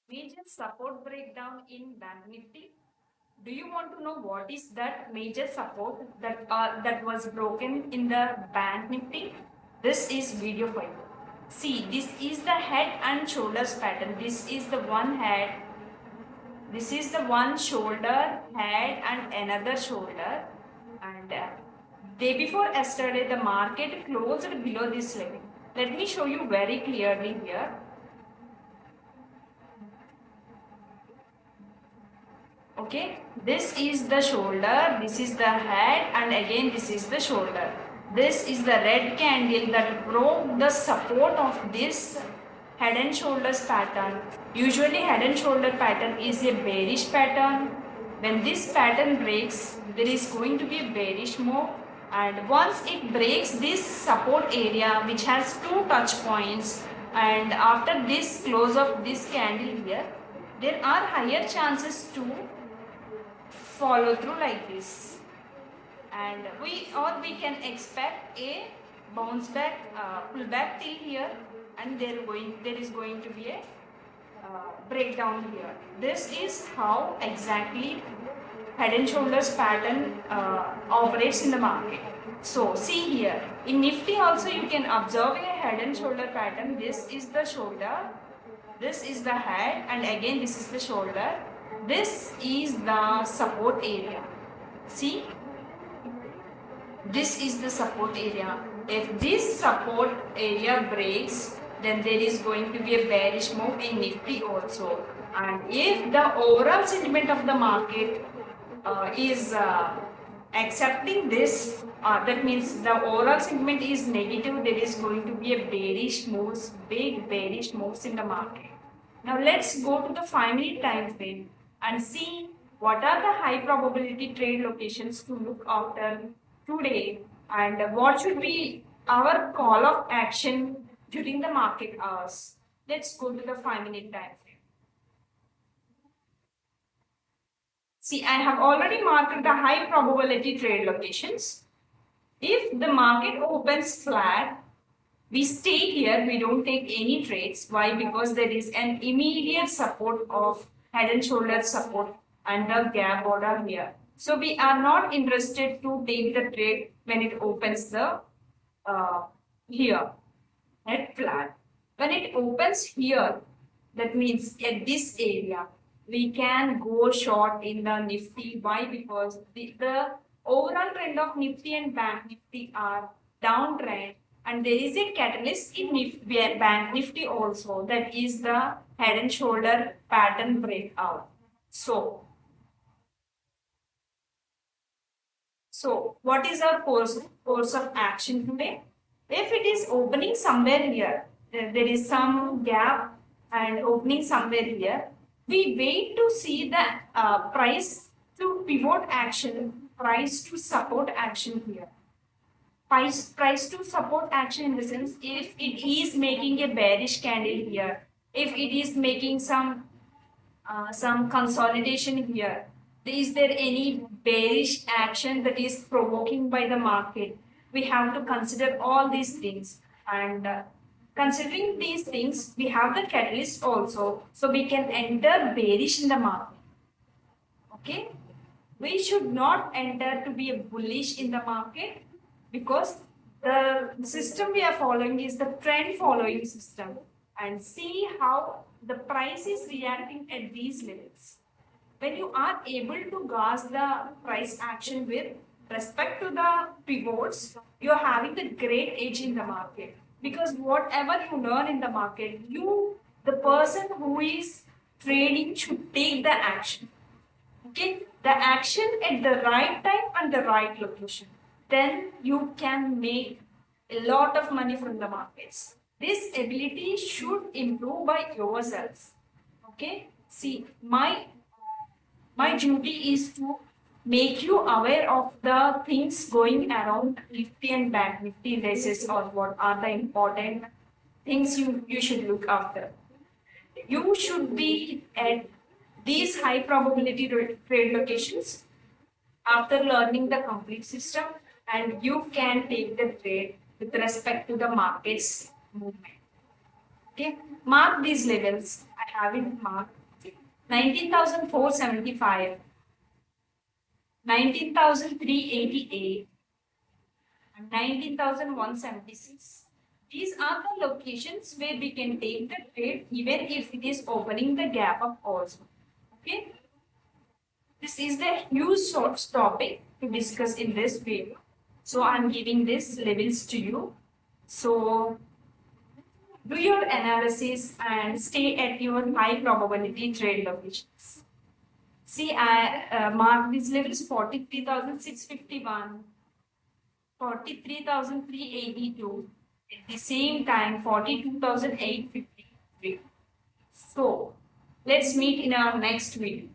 Major support breakdown in Bank Nifty. Do you want to know what is that major support that was broken in the Bank Nifty? This is video for you. See, this is the head and shoulders pattern. This is the one head. This is the one shoulder, head, and another shoulder. And day before yesterday, the market closed below this level. Let me show you very clearly here. Okay, this is the shoulder, this is the head, and again this is the shoulder. This is the red candle that broke the support of this head and shoulders pattern. Usually head and shoulder pattern is a bearish pattern. When this pattern breaks, there is going to be a bearish move, and once it breaks this support area which has two touch points, and after this close of this candle here, there are higher chances to follow through like this, and we can expect a bounce back, pullback till here, and there is going to be a breakdown here. This is how exactly head and shoulders pattern operates in the market. So see here, in Nifty also you can observe a head and shoulder pattern. This is the shoulder, this is the head, and again this is the shoulder. This is the support area. See, this is the support area. If this support area breaks, then there is going to be a bearish move in Nifty also. And if the overall sentiment of the market is accepting this, that means the overall sentiment is negative, there is going to be a bearish moves, big bearish moves in the market. Now let's go to the 5-minute time frame and see what are the high probability trade locations to look after today, and what should be our call of action during the market hours. Let's go to the 5-minute time frame. See, I have already marked the high probability trade locations. If the market opens flat, we stay here, we don't take any trades. Why? Because there is an immediate support of head and shoulder support under gap order here. So we are not interested to take the trade when it opens the here at flat. When it opens here, that means at this area, we can go short in the Nifty. Why? Because the overall trend of Nifty and Bank Nifty are downtrend, and there is a catalyst in Bank Nifty also, that is the head and shoulder pattern breakout. So what is our course of action today? If it is opening somewhere here, there is some gap and opening somewhere here, we wait to see the price to pivot action, price to support action here. Price to support action in the sense, if it is making a bearish candle here, if it is making some consolidation here, is there any bearish action that is provoking by the market? We have to consider all these things, and considering these things, we have the catalyst also, so we can enter bearish in the market. Okay, we should not enter to be a bullish in the market, because the system we are following is the trend following system, and see how the price is reacting at these levels. When you are able to gauge the price action with respect to the pivots, you are having the great edge in the market, because whatever you learn in the market, the person who is trading should take the action. Okay, the action at the right time and the right location, then you can make a lot of money from the markets. This ability should improve by yourselves. Okay, see, my duty is to make you aware of the things going around Nifty and Bank Nifty indices, or what are the important things you should look after. You should be at these high probability trade locations after learning the complete system, and you can take the trade with respect to the market's movement. Okay, mark these levels. I have it marked. 19,475, 19,388, and 19,176. These are the locations where we can take the trade even if it is opening the gap up also. Okay. This is the huge short topic to discuss in this video. So I'm giving these levels to you. So do your analysis and stay at your high probability trade locations. See, I marked these levels 43,651, 43,382. At the same time, 42,853. So let's meet in our next video.